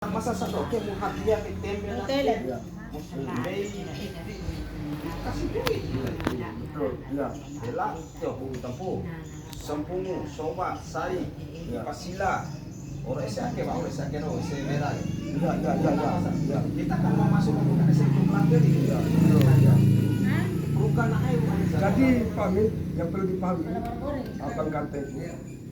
Masasarap kayo mo hadiah kay Temel na Hotel. may kasih duit. Betul, ya. Bela, yo, tampo. Sampung, soba, sari, pasila. Orang esake, orang esake no, ese merah. Ya. Kita kan mau masuk ke sektor pelanggan ini. Ya, betul, ya. Bukan ayo. Jadi Pak Min, yang perlu dipahami, Abang Ganteng,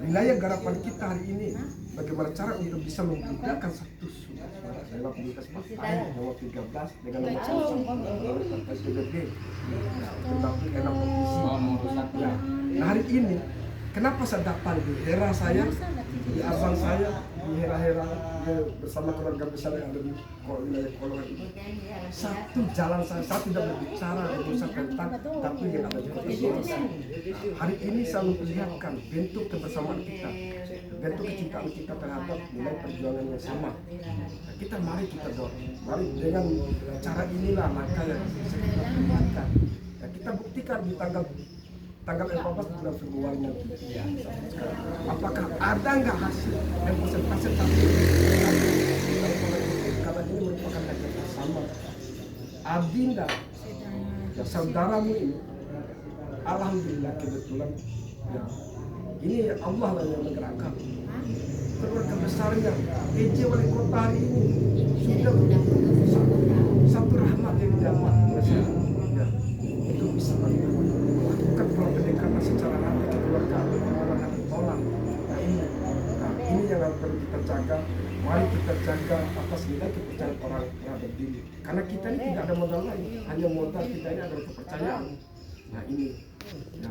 wilayah garapan kita hari ini, bagaimana cara untuk bisa membedakan satu surat lewat lintas partai nomor 13 dengan nomor 1 PSBB, tetapi karena kompetisi. Ya. Nah hari ini, kenapa saya datang di Hera saya, di abang saya, di Hera-Hera bersama keluarga besar yang ada di wilayah Kolongan ini. Satu jalan saya tidak berbicara urusan tentang tapi yang ada di kota Solo. Hari ini saya memperlihatkan bentuk kebersamaan kita, bentuk kecintaan kita terhadap nilai perjuangan yang sama. Nah, mari kita dorong, mari dengan cara inilah maka yang bisa kita perlihatkan. Ya, kita buktikan di tanggal 14 bulan Februari nanti. Apakah ada nggak hasil dan persentase tapi karena ini merupakan hajat bersama. Adinda, ya, saudaramu ini, alhamdulillah kebetulan, ya, ini Allah lah yang menggerakkan. Keluarga besarnya, PJ wali kota hari ini sudah satu rahmat yang dapat, ya, untuk bisa melakukan pendekatan secara hati ke keluarga, orang hati tolak. Ini yang perlu kita jaga. Mari kita jaga atas nilai kepercayaan orang terhadap diri. Karena kita ini tidak ada modal lain, hanya modal kita ini adalah kepercayaan. Nah ini, ya,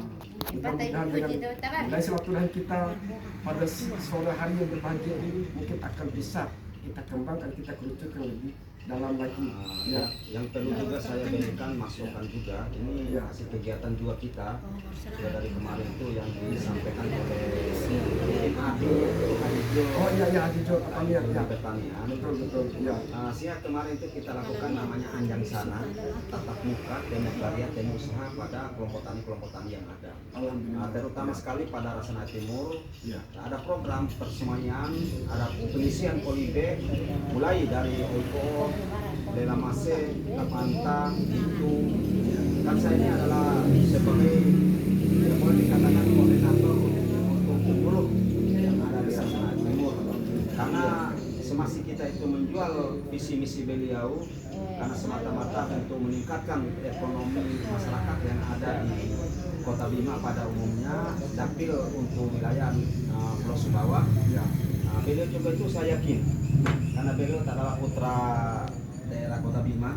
mudah-mudahan dengan nilai silaturahmi kita pada sore hari yang berbahagia ini mungkin akan bisa kita kembangkan, kita kerucutkan lebih dalam lagi. Ya, yang perlu juga saya berikan masukan juga, ini hasil kegiatan juga kita sudah dari kemarin itu yang disampaikan oleh tim Hadijo. Oh iya Hadijo pertanian, ya. Pertanian. Betul, ya. Siang kemarin itu kita lakukan namanya Anjang Sana, tatap muka, demo karya, demo usaha pada kelompok tani yang ada. Terutama sekali pada Rasana Timur, ada program persemaian, ada pengisian polibe, mulai dari Oiko, Lela Mase, Tapanta, itu. Dan saya ini adalah sebagai yang boleh dikatakan koordinator untuk pengurus yang ada di Rasana Timur. Karena semasa kita itu menjual visi misi beliau, karena semata-mata untuk meningkatkan ekonomi masyarakat yang ada di Kota Bima pada umumnya, dapil untuk wilayah Pulau Sumbawa. Beliau juga itu saya yakin, karena beliau adalah putra daerah Kota Bima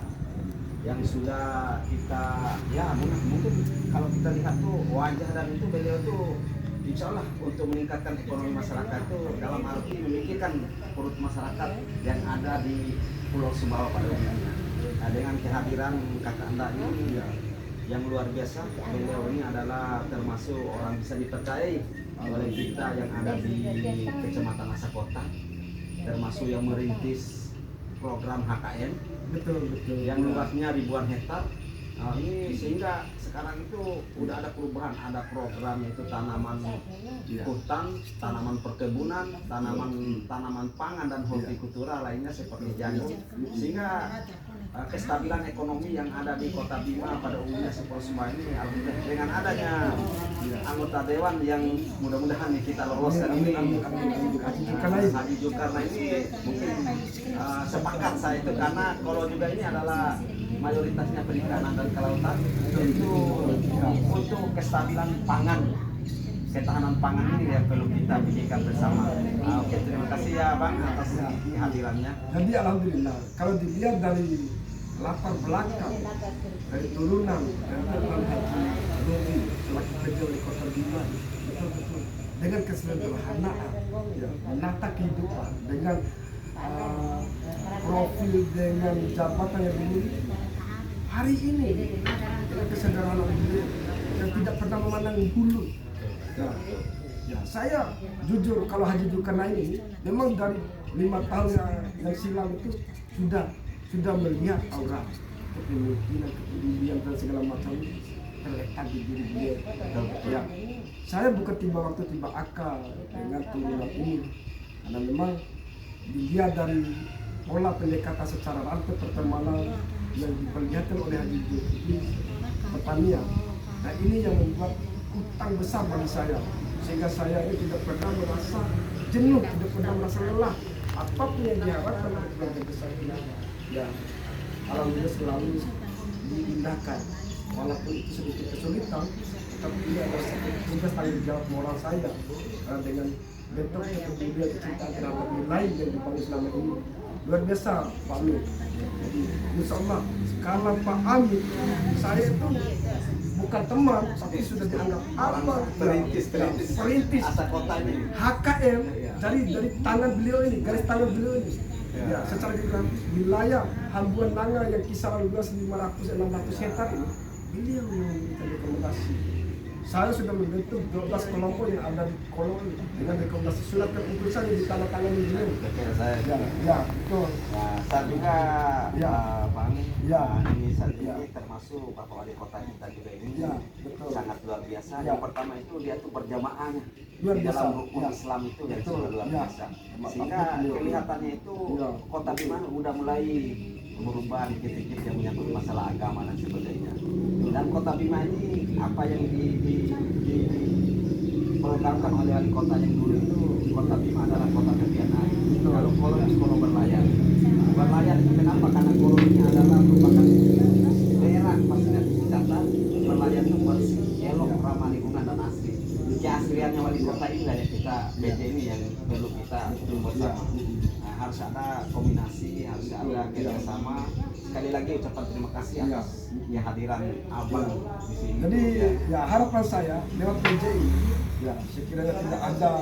yang sudah kita, ya mungkin kalau kita lihat tuh wajah dan itu beliau tuh insya Allah untuk meningkatkan ekonomi masyarakat itu dalam arti memikirkan perut masyarakat yang ada di Pulau Sumbawa pada umumnya. Nah, dengan kehadiran kakak Anda ini yang luar biasa, beliau ini adalah termasuk orang bisa dipercayai oleh kita yang ada di Kecamatan Asakota, termasuk yang merintis program HKN, betul, yang luasnya ribuan hektar. Ini sehingga sekarang itu udah ada perubahan, ada program yaitu tanaman hutan, tanaman perkebunan, tanaman pangan dan hortikultura lainnya seperti jagung, sehingga kestabilan ekonomi yang ada di Kota Bima pada umumnya seperti semua ini, alhamdulillah dengan adanya anggota dewan yang mudah-mudahan kita loloskan ini, Haji Zulkarnain ini mungkin sepakat saya itu, karena kalau juga ini adalah mayoritasnya perikanan dan kelautan, itu untuk kestabilan pangan, ketahanan pangan ini yang perlu kita pikirkan bersama. Oke, terima kasih ya Bang atas kehadirannya. Jadi alhamdulillah kalau dilihat dari latar belakang, dari turunan dan Tuan Haji Robi selaku PJ Wali Kota Bima, betul-betul dengan kesederhanaan, menata kehidupan dengan profil dengan jabatan yang dimiliki. Hari ini dengan kesederhanaan beliau yang tidak pernah memandang bulu. Saya jujur kalau Haji Zulkarnain ini memang dari 5 tahun yang silam itu sudah melihat aura kepemimpinan, kepedulian dan segala macam terletak di diri beliau. Ya, saya bukan tiba waktu tiba akal dengan turunan ini, karena memang dilihat dari pola pendekatan secara rantai pertemanan yang diperlihatkan oleh Haji di pertanian. Nah ini yang membuat utang besar bagi saya, sehingga saya ini tidak pernah merasa jenuh, tidak pernah merasa lelah. Apapun yang diharapkan oleh keluarga besar ini, ya alhamdulillah selalu diindahkan. Walaupun itu sedikit kesulitan, tetapi ini adalah tugas tanggung jawab moral saya dengan bentuk kepedulian kecintaan terhadap nilai yang dibangun selama ini. Luar biasa Pak Amin. Jadi insya Allah kalau Pak Amin, saya itu bukan teman, tapi sudah dianggap apa perintis asal kotanya HKM dari tangan beliau ini, garis tangan beliau ini. Ya, secara geografis wilayah Hambuan Nanga yang kisaran luas 500-600 hektar ini, beliau yang memberikan rekomendasi. Saya sudah membentuk 12 kelompok yang ada di kolom dengan rekomendasi surat keputusan yang ditandatangani beliau. Ya, betul. Nah, saat juga Pak Amin, ini saat ini termasuk Bapak Wali Kota kita juga ini sangat luar biasa. Yang pertama itu dia tuh berjamaahnya di dalam rukun Islam itu yang sudah luar biasa. Sehingga kelihatannya itu Kota Bima udah mulai merubah dikit-dikit yang menyangkut masalah agama dan sebagainya. Dan Kota Bima ini apa yang diprogramkan oleh wali kota yang dulu itu, Kota Bima adalah kota tepian air. Kalau kolom itu kolom berlayar. Berlayar itu kenapa? Karena kolom ini adalah merupakan daerah fasilitas wisata. Berlayar itu bersih, elok, ramah lingkungan dan asri. Keasriannya wali kota ini lah yang kita BJ ini yang perlu kita hitung bersama. Nah, harus ada kombinasi, harus ada kerjasama. Sekali lagi ucapan terima kasih atas kehadiran Abang di sini. Jadi ya harapan saya lewat PJ ini, ya sekiranya tidak ada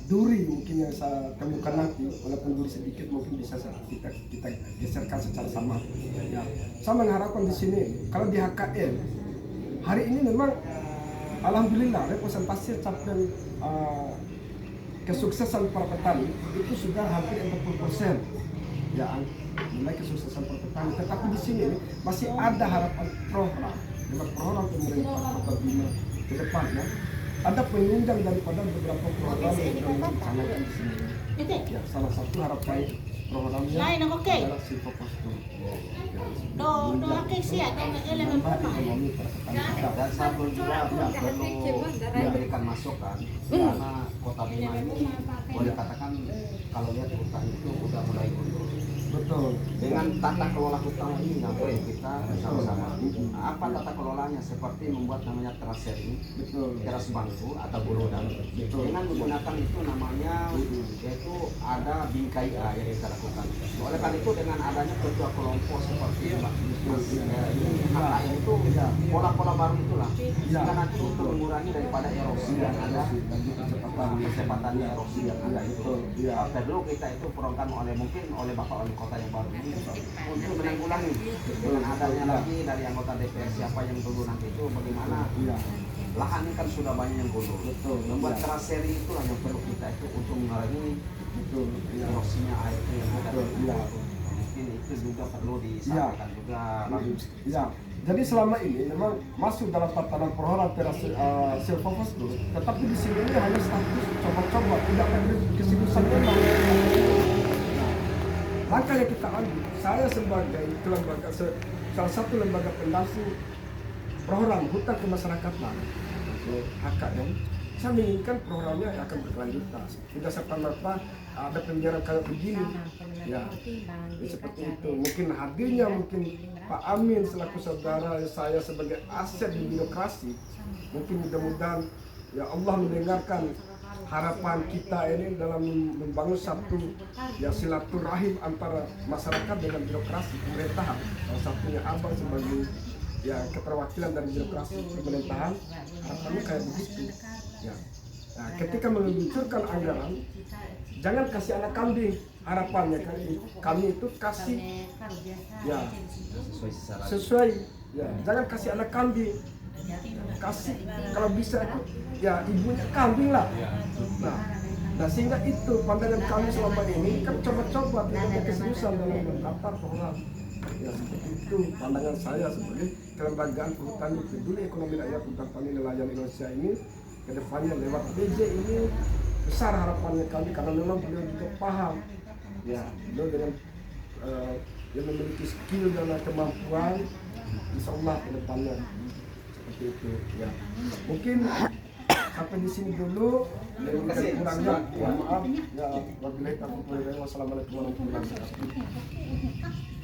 duri mungkin yang saya temukan nanti, walaupun duri sedikit mungkin bisa kita geserkan secara sama. Ya, saya mengharapkan di sini kalau di HKM hari ini memang alhamdulillah representasi capaian kesuksesan para petani itu sudah hampir 40%. Ya, mulai kesuksesan para petani. Tetapi di sini masih ada harapan program dengan program pemerintah Kota Bima ke depannya. Ada penunjang daripada beberapa program yang dicanangkan di sini. Ya, salah satu harapan programnya adalah Silvopostur. Dan satu juga perlu memberikan masukan karena Kota Bima ini boleh katakan kalau lihat hutan itu udah mulai mundur. Betul. Dengan tata kelola hutan ini nggak boleh kita sama-sama. Apa tata kelolanya? Seperti membuat namanya terasering, teras bangku atau burodan. Dengan menggunakan itu namanya yaitu ada bingkai A yang kita lakukan. Oleh karena itu dengan adanya ketua kelompok seperti ini itu pola-pola baru itulah. Karena nanti untuk mengurangi daripada erosi yang ada, kecepatan erosi yang ada itu. Perlu kita itu program mungkin oleh Bapak Wali Kota yang baru ini untuk menanggulangi dengan adanya lagi dari anggota DPR siapa yang dulu nanti itu bagaimana lahan ini kan sudah banyak yang gundul. Membuat teraseri itulah yang perlu kita itu untuk mengurangi erosinya air itu yang ada. Mungkin itu juga perlu disampaikan juga. Ya. Jadi selama ini memang masuk dalam tatanan program Silvopostur, tetapi di sini ini hanya status coba-coba, tidak ada keseriusan memang. Langkah yang kita ambil, saya sebagai lembaga, salah satu lembaga pendamping program hutan kemasyarakatan HKM, saya menginginkan programnya akan berkelanjutan. Tidak serta-merta ada pembiaran kayak begini, ya seperti itu. Mungkin hadirnya mungkin Pak Amin selaku saudara saya sebagai aset di birokrasi, mungkin mudah-mudahan ya Allah mendengarkan harapan kita ini dalam membangun satu ya silaturahim antara masyarakat dengan birokrasi pemerintahan. Salah satunya Abang sebagai ya keterwakilan dari birokrasi pemerintahan, harapannya kayak begitu. Ya. Nah, ketika meluncurkan anggaran, jangan kasih anak kambing. Harapannya kami itu kasih ya sesuai. Ya, jangan kasih anak kambing. Kasih kalau bisa ya ibunya kambing lah. Nah sehingga itu pandangan kami selama ini kan coba-coba tidak ada keseriusan dalam menata program. Ya seperti itu pandangan saya sebagai kelembagaan perhutani peduli ekonomi rakyat hutan tani nelayan Indonesia ini kedepannya lewat PJ ini besar harapannya kami karena memang beliau juga paham Ya, beliau dengan yang memiliki skill dan kemampuan, insya Allah ke depannya seperti itu. Ya, mungkin sampai di sini dulu. Yang kurangnya, ya maaf. Ya, wabillahi taufiq wal hidayah. Wassalamualaikum warahmatullahi wabarakatuh.